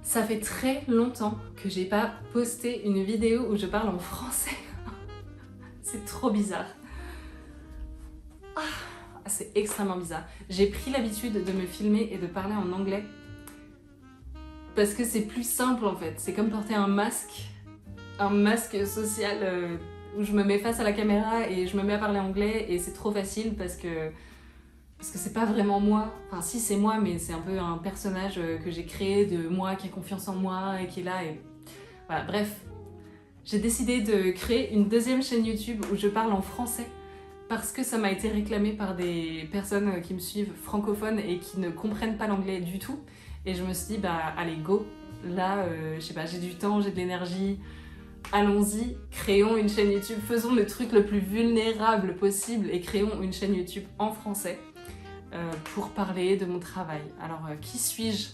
Ça fait très longtemps que j'ai pas posté une vidéo où je parle en français. C'est trop bizarre. C'est extrêmement bizarre. J'ai pris l'habitude de me filmer et de parler en anglais parce que c'est plus simple en fait. C'est comme porter un masque social où je me mets face à la caméra et je me mets à parler anglais et c'est trop facile parce que c'est pas vraiment moi. Enfin si, c'est moi, mais c'est un peu un personnage que j'ai créé de moi qui a confiance en moi et qui est là et... Voilà, bref. J'ai décidé de créer une deuxième chaîne YouTube où je parle en français parce que ça m'a été réclamé par des personnes qui me suivent francophones et qui ne comprennent pas l'anglais du tout. Et je me suis dit, bah allez, go. Là, je sais pas, j'ai du temps, j'ai de l'énergie. Allons-y, créons une chaîne YouTube. Faisons le truc le plus vulnérable possible et créons une chaîne YouTube en français pour parler de mon travail. Alors, qui suis-je?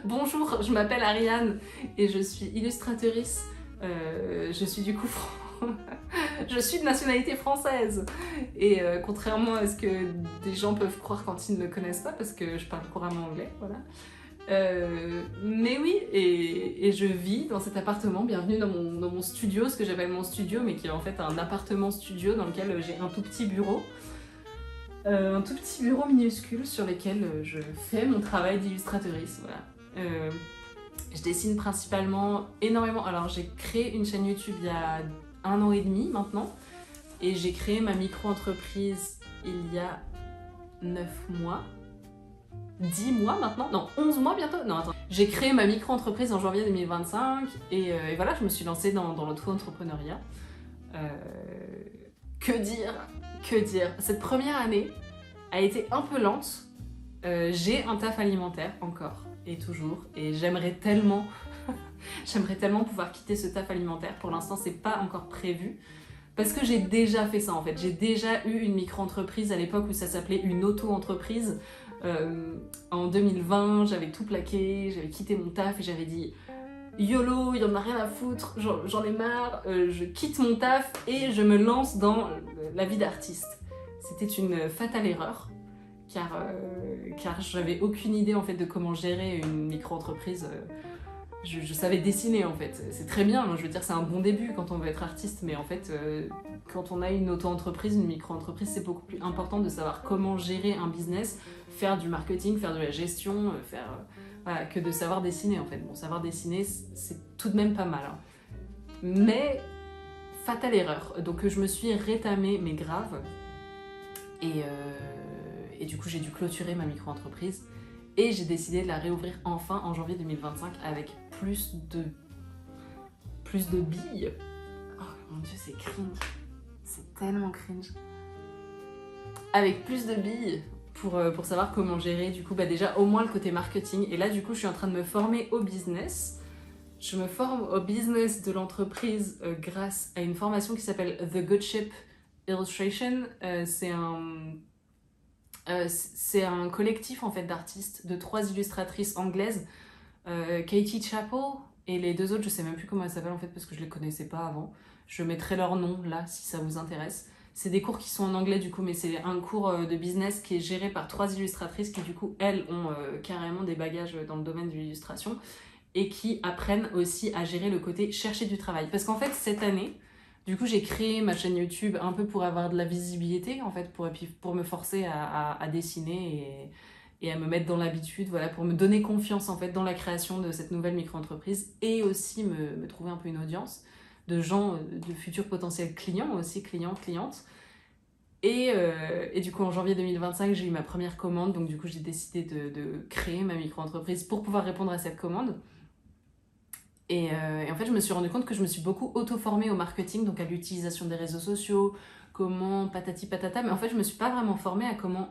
Bonjour, je m'appelle Ariane et je suis illustratrice. Je suis du coup... je suis de nationalité française et contrairement à ce que des gens peuvent croire quand ils ne me connaissent pas, parce que je parle couramment anglais, voilà. Mais oui, et je vis dans cet appartement. Bienvenue dans mon studio, ce que j'appelle mon studio, mais qui est en fait un appartement studio dans lequel j'ai un tout petit bureau. Un tout petit bureau minuscule sur lequel je fais mon travail d'illustratrice, voilà. Je dessine principalement énormément. Alors j'ai créé une chaîne YouTube il y a 1 an et demi maintenant, et j'ai créé ma micro-entreprise il y a 9 mois. 10 mois maintenant? Non, 11 mois bientôt? Non, attends. J'ai créé ma micro-entreprise en janvier 2025 et voilà, je me suis lancée dans l'auto-entrepreneuriat. Que dire? Que dire? Cette première année a été un peu lente. J'ai un taf alimentaire encore et toujours, et j'aimerais tellement pouvoir quitter ce taf alimentaire. Pour l'instant, c'est pas encore prévu. Parce que j'ai déjà fait ça en fait. J'ai déjà eu une micro-entreprise à l'époque où ça s'appelait une auto-entreprise. En 2020, j'avais tout plaqué, j'avais quitté mon taf et j'avais dit YOLO, il y en a rien à foutre, j'en ai marre, je quitte mon taf et je me lance dans la vie d'artiste. C'était une fatale erreur, car j'avais aucune idée en fait de comment gérer une micro-entreprise. Je savais dessiner en fait, c'est très bien, je veux dire c'est un bon début quand on veut être artiste, mais en fait quand on a une auto-entreprise, une micro-entreprise, c'est beaucoup plus important de savoir comment gérer un business, faire du marketing, faire de la gestion, voilà, que de savoir dessiner en fait. Bon, savoir dessiner c'est tout de même pas mal, hein. Mais fatale erreur, donc je me suis rétamée mais grave, et du coup j'ai dû clôturer ma micro-entreprise. Et j'ai décidé de la réouvrir enfin en janvier 2025 avec plus de billes. Oh mon dieu, c'est cringe. C'est tellement cringe. Avec plus de billes pour savoir comment gérer du coup déjà au moins le côté marketing. Et là du coup je suis en train de me former au business. Je me forme au business de l'entreprise grâce à une formation qui s'appelle The Good Ship Illustration. C'est un collectif en fait d'artistes, de 3 illustratrices anglaises, Katie Chappell et les 2 autres, je sais même plus comment elles s'appellent en fait parce que je les connaissais pas avant. Je mettrai leur nom là si ça vous intéresse. C'est des cours qui sont en anglais du coup, mais c'est un cours de business qui est géré par 3 illustratrices qui du coup elles ont carrément des bagages dans le domaine de l'illustration et qui apprennent aussi à gérer le côté chercher du travail. Parce qu'en fait cette année, du coup, j'ai créé ma chaîne YouTube un peu pour avoir de la visibilité, en fait, pour me forcer à dessiner et à me mettre dans l'habitude, voilà, pour me donner confiance, en fait, dans la création de cette nouvelle micro-entreprise et aussi me trouver un peu une audience de gens, de futurs potentiels clients aussi, clientes. Et du coup, en janvier 2025, j'ai eu ma première commande, donc du coup, j'ai décidé de créer ma micro-entreprise pour pouvoir répondre à cette commande. Et en fait, je me suis rendu compte que je me suis beaucoup auto-formée au marketing, donc à l'utilisation des réseaux sociaux, comment patati patata, mais en fait, je me suis pas vraiment formée à comment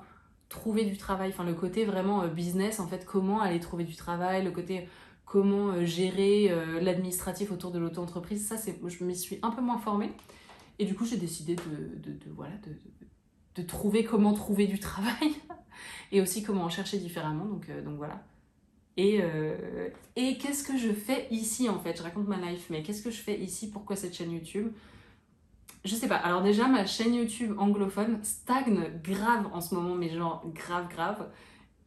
trouver du travail, enfin le côté vraiment business, en fait, comment aller trouver du travail, le côté comment gérer l'administratif autour de l'auto-entreprise, ça, je m'y suis un peu moins formée. Et du coup, j'ai décidé de trouver comment trouver du travail et aussi comment en chercher différemment, donc voilà. Et qu'est-ce que je fais ici en fait? Je raconte ma life, mais qu'est-ce que je fais ici? Pourquoi cette chaîne YouTube? Je sais pas. Alors déjà, ma chaîne YouTube anglophone stagne grave en ce moment, mais genre grave grave.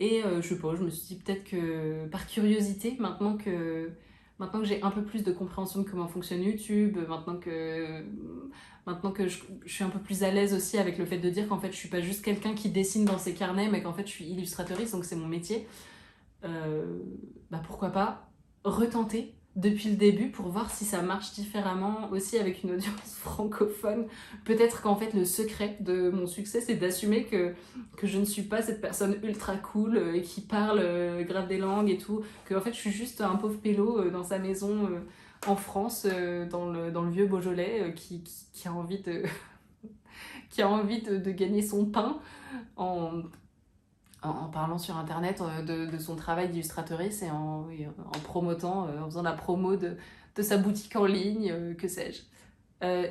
Et je sais pas, je me suis dit peut-être que par curiosité, maintenant que j'ai un peu plus de compréhension de comment fonctionne YouTube, maintenant que je suis un peu plus à l'aise aussi avec le fait de dire qu'en fait je suis pas juste quelqu'un qui dessine dans ses carnets, mais qu'en fait je suis illustratrice, donc c'est mon métier. Bah pourquoi pas retenter depuis le début pour voir si ça marche différemment aussi avec une audience francophone. Peut-être qu'en fait le secret de mon succès c'est d'assumer que je ne suis pas cette personne ultra cool qui parle grave des langues et tout, que en fait je suis juste un pauvre pélo dans sa maison en France, dans le vieux Beaujolais qui a envie de qui a envie de gagner son pain en parlant sur internet de son travail d'illustratrice et en promotant, en faisant la promo de sa boutique en ligne, que sais-je.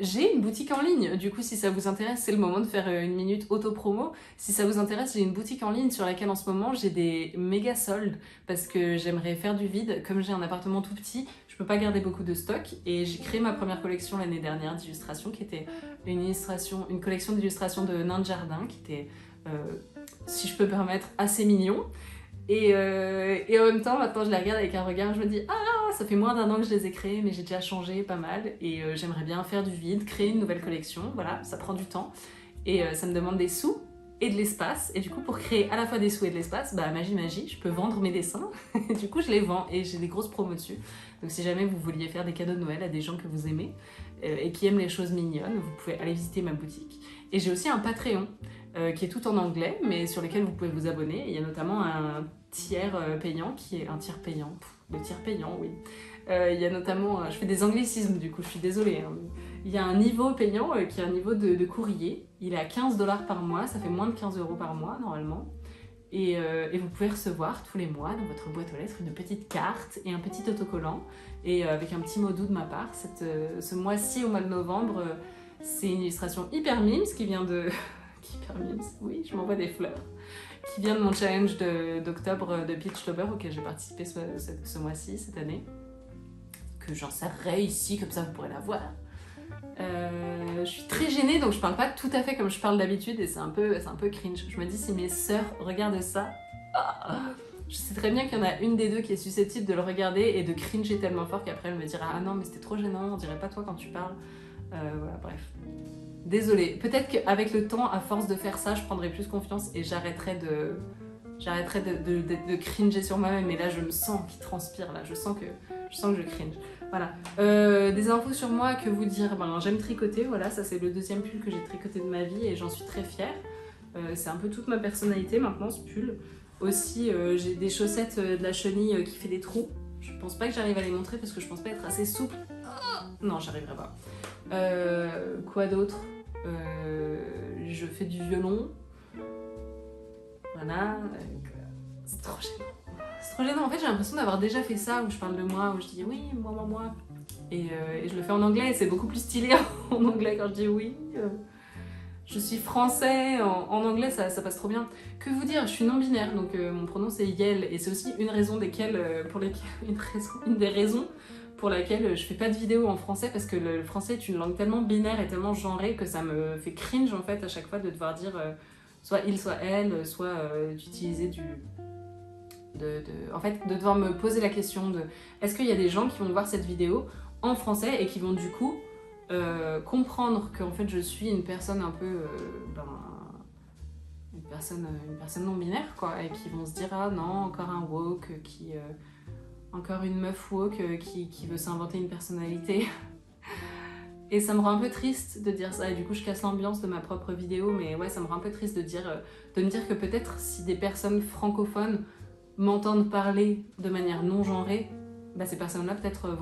J'ai une boutique en ligne, du coup si ça vous intéresse c'est le moment de faire une minute auto-promo. Si ça vous intéresse, j'ai une boutique en ligne sur laquelle en ce moment j'ai des méga soldes parce que j'aimerais faire du vide. Comme j'ai un appartement tout petit, je peux pas garder beaucoup de stock et j'ai créé ma première collection l'année dernière d'illustration qui était une collection d'illustrations de nains de jardin qui était, si je peux me permettre, assez mignon. Et en même temps, maintenant je les regarde avec un regard, je me dis ah, ça fait moins d'un an que je les ai créés, mais j'ai déjà changé pas mal et j'aimerais bien faire du vide, créer une nouvelle collection. Voilà, ça prend du temps et ça me demande des sous et de l'espace. Et du coup, pour créer à la fois des sous et de l'espace, bah magie, je peux vendre mes dessins. Et du coup, je les vends et j'ai des grosses promos dessus. Donc si jamais vous vouliez faire des cadeaux de Noël à des gens que vous aimez et qui aiment les choses mignonnes, vous pouvez aller visiter ma boutique. Et j'ai aussi un Patreon qui est tout en anglais, mais sur lequel vous pouvez vous abonner. Il y a notamment un tiers payant qui est un tiers payant. Le tiers payant, oui. Il y a notamment, je fais des anglicismes du coup, je suis désolée. Hein. Il y a un niveau payant qui est un niveau de courrier. Il est à 15 $ par mois, ça fait moins de 15 € par mois normalement. Et vous pouvez recevoir tous les mois dans votre boîte aux lettres une petite carte et un petit autocollant. Et avec un petit mot doux de ma part, ce mois-ci, au mois de novembre, c'est une illustration hyper mimes qui vient de... hyper mimes, oui, je m'envoie des fleurs. Qui vient de mon challenge d'octobre de Peachtober auquel j'ai participé ce mois-ci, cette année. Que j'insérerai ici, comme ça vous pourrez la voir. Je suis très gênée, donc je parle pas tout à fait comme je parle d'habitude et c'est un peu cringe. Je me dis, si mes sœurs regardent ça, je sais très bien qu'il y en a une des deux qui est susceptible de le regarder et de cringer tellement fort qu'après elle me dira ah non mais c'était trop gênant, on dirait pas toi quand tu parles. Voilà, bref. Désolée, peut-être qu'avec le temps, à force de faire ça, je prendrai plus confiance et j'arrêterai de cringer sur moi-même. Mais là, je me sens qui transpire, là, je sens que je cringe. Voilà. Des infos sur moi, que vous dire? J'aime tricoter, voilà, ça c'est le deuxième pull que j'ai tricoté de ma vie et j'en suis très fière. C'est un peu toute ma personnalité maintenant, ce pull. Aussi, j'ai des chaussettes de la chenille qui fait des trous. Je pense pas que j'arrive à les montrer parce que je pense pas être assez souple. Non, j'arriverai pas. Quoi d'autre? Je fais du violon. Voilà. C'est trop gênant. C'est trop gênant. En fait, j'ai l'impression d'avoir déjà fait ça, où je parle de moi, où je dis oui, moi. Et je le fais en anglais, et c'est beaucoup plus stylé en anglais quand je dis oui. Je suis français, en anglais ça passe trop bien. Que vous dire, je suis non-binaire, donc mon pronom c'est Yel, et c'est aussi une des raisons pour laquelle je fais pas de vidéos en français, parce que le français est une langue tellement binaire et tellement genrée que ça me fait cringe en fait à chaque fois de devoir dire soit il, soit elle, soit d'utiliser en fait, de devoir me poser la question de est-ce qu'il y a des gens qui vont voir cette vidéo en français et qui vont du coup comprendre que en fait je suis une personne un peu une personne non binaire quoi, et qui vont se dire ah non, encore un woke encore une meuf woke qui veut s'inventer une personnalité. Et ça me rend un peu triste de dire ça, et du coup je casse l'ambiance de ma propre vidéo, mais ouais, ça me rend un peu triste de me dire que peut-être si des personnes francophones m'entendent parler de manière non genrée, bah ces personnes-là peut-être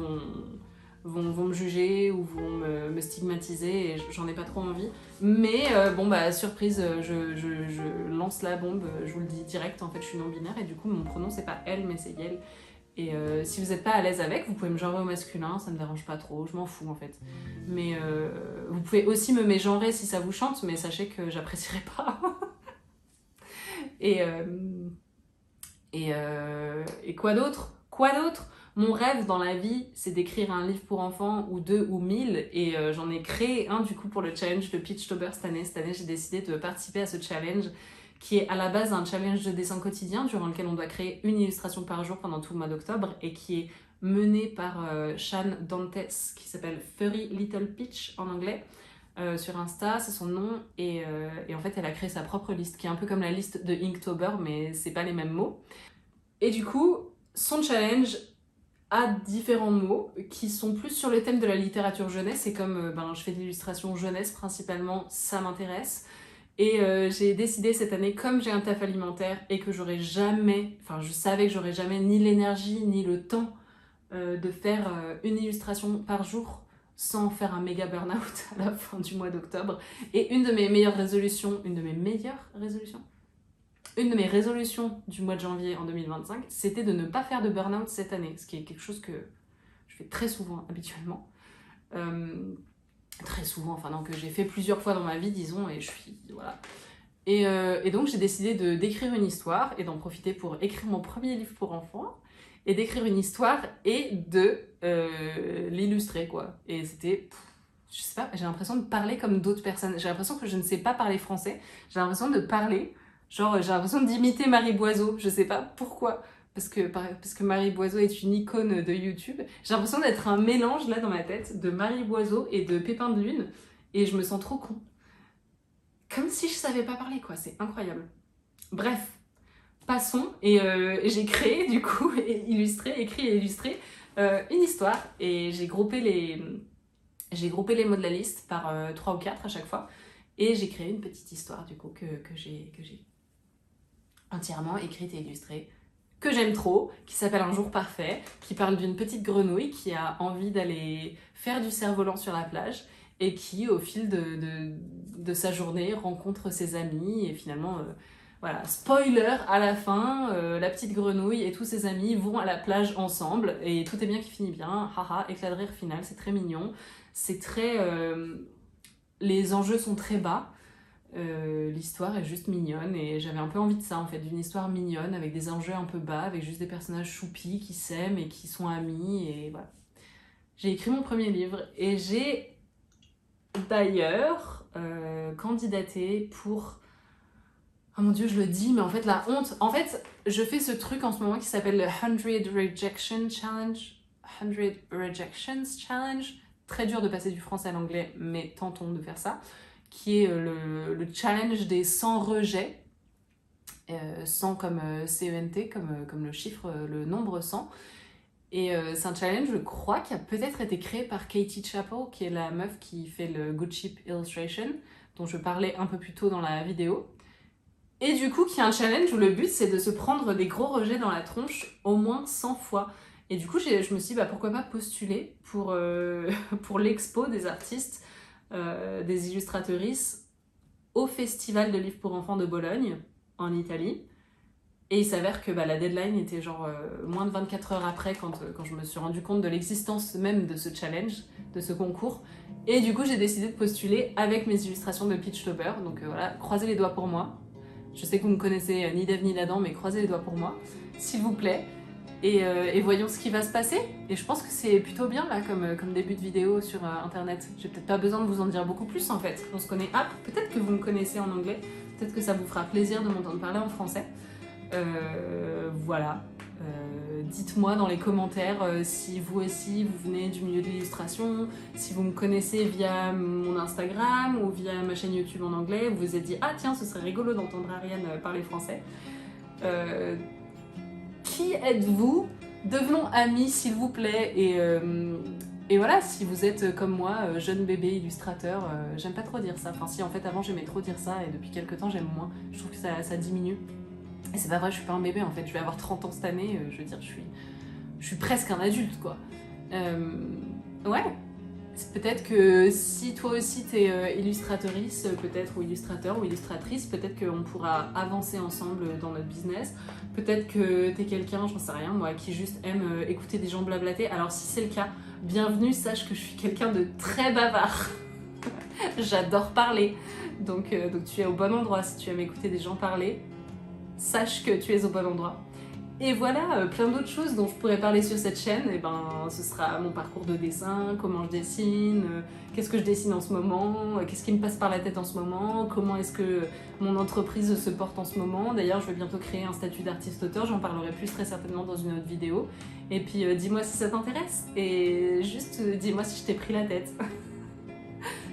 vont me juger ou vont me stigmatiser et j'en ai pas trop envie. Mais bon bah surprise, je lance la bombe, je vous le dis direct, en fait je suis non-binaire et du coup mon pronom c'est pas elle mais c'est Yel. Et si vous n'êtes pas à l'aise avec, vous pouvez me genrer au masculin, ça me dérange pas trop, je m'en fous en fait. Mais vous pouvez aussi me mégenrer si ça vous chante, mais sachez que j'apprécierai pas. et, et quoi d'autre? Quoi d'autre? Mon rêve dans la vie, c'est d'écrire un livre pour enfants, ou 2 ou 1000, et j'en ai créé un du coup pour le challenge de Pitchtober cette année. Cette année, j'ai décidé de participer à ce challenge qui est à la base un challenge de dessin quotidien durant lequel on doit créer une illustration par jour pendant tout le mois d'octobre et qui est mené par Shan Dantes qui s'appelle Furry Little Peach en anglais. Sur Insta, c'est son nom, et en fait elle a créé sa propre liste qui est un peu comme la liste de Inktober mais c'est pas les mêmes mots. Et du coup, son challenge a différents mots qui sont plus sur le thème de la littérature jeunesse, et comme je fais de l'illustration jeunesse principalement, ça m'intéresse. Et j'ai décidé cette année, comme j'ai un taf alimentaire et que j'aurais jamais, enfin je savais que j'aurais jamais ni l'énergie ni le temps de faire une illustration par jour sans faire un méga burn-out à la fin du mois d'octobre. Et une de mes résolutions du mois de janvier en 2025, c'était de ne pas faire de burn-out cette année, ce qui est quelque chose que je fais très souvent habituellement. Très souvent, enfin non, que j'ai fait plusieurs fois dans ma vie, disons, et je suis... voilà. Et donc j'ai décidé d'écrire une histoire et d'en profiter pour écrire mon premier livre pour enfants, et d'écrire une histoire et de l'illustrer, quoi. Et c'était... je sais pas, j'ai l'impression de parler comme d'autres personnes. J'ai l'impression que je ne sais pas parler français. J'ai l'impression de parler, genre j'ai l'impression d'imiter Marie Boiseau. Je sais pas pourquoi. Parce que Marie Boiseau est une icône de YouTube. J'ai l'impression d'être un mélange là dans ma tête de Marie Boiseau et de Pépin de Lune. Et je me sens trop con. Comme si je savais pas parler, quoi. C'est incroyable. Bref, passons. Et j'ai créé, du coup, écrit et illustré une histoire. Et j'ai groupé les mots de la liste par 3 ou 4 à chaque fois. Et j'ai créé une petite histoire, du coup, que j'ai entièrement écrite et illustrée, que j'aime trop, qui s'appelle Un jour parfait, qui parle d'une petite grenouille qui a envie d'aller faire du cerf-volant sur la plage et qui, au fil de sa journée, rencontre ses amis et finalement, voilà, spoiler, à la fin, la petite grenouille et tous ses amis vont à la plage ensemble et tout est bien qui finit bien, haha, éclat de rire final, c'est très mignon, c'est très... les enjeux sont très bas. L'histoire est juste mignonne et j'avais un peu envie de ça en fait, d'une histoire mignonne avec des enjeux un peu bas, avec juste des personnages choupis qui s'aiment et qui sont amis, et voilà. J'ai écrit mon premier livre et j'ai d'ailleurs candidaté pour... oh mon dieu, je le dis, mais en fait la honte. En fait, je fais ce truc en ce moment qui s'appelle le 100 Rejection Challenge. 100 Rejections Challenge. Très dur de passer du français à l'anglais, mais tentons de faire ça. Qui est le challenge des 100 rejets, 100 comme CENT, comme le chiffre, le nombre 100. Et c'est un challenge, je crois, qui a peut-être été créé par Katie Chappell, qui est la meuf qui fait le Good Sheep Illustration, dont je parlais un peu plus tôt dans la vidéo. Et du coup, qui est un challenge où le but, c'est de se prendre des gros rejets dans la tronche au moins 100 fois. Et du coup, je me suis dit, bah, pourquoi pas postuler pour, pour l'expo des artistes, des illustratrices au Festival de livres pour enfants de Bologne, en Italie. Et il s'avère que la deadline était genre moins de 24 heures après quand je me suis rendu compte de l'existence même de ce challenge, de ce concours. Et du coup, j'ai décidé de postuler avec mes illustrations de Pitchtober. Donc voilà, croisez les doigts pour moi. Je sais que vous ne me connaissez ni d'Ève ni d'Adam, mais croisez les doigts pour moi, s'il vous plaît. Et voyons ce qui va se passer. Et je pense que c'est plutôt bien là comme début de vidéo sur internet. J'ai peut-être pas besoin de vous en dire beaucoup plus en fait. On se connaît. Ah, peut-être que vous me connaissez en anglais. Peut-être que ça vous fera plaisir de m'entendre parler en français. Voilà. Dites-moi dans les commentaires si vous aussi vous venez du milieu de l'illustration, si vous me connaissez via mon Instagram ou via ma chaîne YouTube en anglais, vous vous êtes dit ah tiens ce serait rigolo d'entendre Ariane parler français. Qui êtes-vous? Devenons amis s'il vous plaît, et voilà, si vous êtes comme moi, jeune bébé illustrateur, j'aime pas trop dire ça, enfin si en fait avant j'aimais trop dire ça et depuis quelques temps j'aime moins, je trouve que ça diminue. Et c'est pas vrai, je suis pas un bébé en fait, je vais avoir 30 ans cette année, je veux dire je suis presque un adulte quoi. Ouais. Peut-être que si toi aussi t'es illustratrice, peut-être, ou illustrateur ou illustratrice, peut-être qu'on pourra avancer ensemble dans notre business. Peut-être que t'es quelqu'un, j'en sais rien moi, qui juste aime écouter des gens blablater. Alors si c'est le cas, bienvenue, sache que je suis quelqu'un de très bavard. J'adore parler. Donc tu es au bon endroit si tu aimes écouter des gens parler. Sache que tu es au bon endroit. Et voilà, plein d'autres choses dont je pourrais parler sur cette chaîne. Et ben, ce sera mon parcours de dessin, comment je dessine, qu'est-ce que je dessine en ce moment, qu'est-ce qui me passe par la tête en ce moment, comment est-ce que mon entreprise se porte en ce moment. D'ailleurs, je vais bientôt créer un statut d'artiste-auteur, j'en parlerai plus très certainement dans une autre vidéo. Et puis, dis-moi si ça t'intéresse. Et juste, dis-moi si je t'ai pris la tête.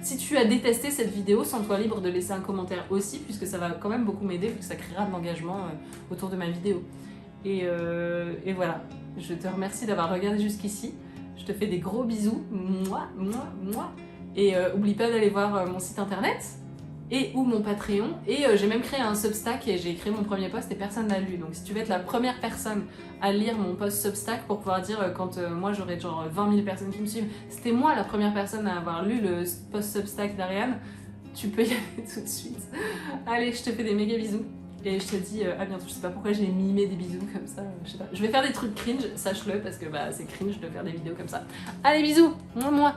Si tu as détesté cette vidéo, sens-toi libre de laisser un commentaire aussi, puisque ça va quand même beaucoup m'aider, vu que ça créera de l'engagement autour de ma vidéo. Et voilà, je te remercie d'avoir regardé jusqu'ici. Je te fais des gros bisous. Moi. Et oublie pas d'aller voir mon site internet et ou mon Patreon. Et j'ai même créé un Substack et j'ai créé mon premier post et personne l'a lu. Donc si tu veux être la première personne à lire mon post Substack pour pouvoir dire quand moi j'aurai genre 20 000 personnes qui me suivent, c'était moi la première personne à avoir lu le post Substack d'Ariane, tu peux y aller tout de suite. Allez, je te fais des méga bisous. Et je te dis à bientôt. Je sais pas pourquoi j'ai mimé des bisous comme ça, je sais pas. Je vais faire des trucs cringe, sache-le, parce que bah c'est cringe de faire des vidéos comme ça. Allez, bisous, moi.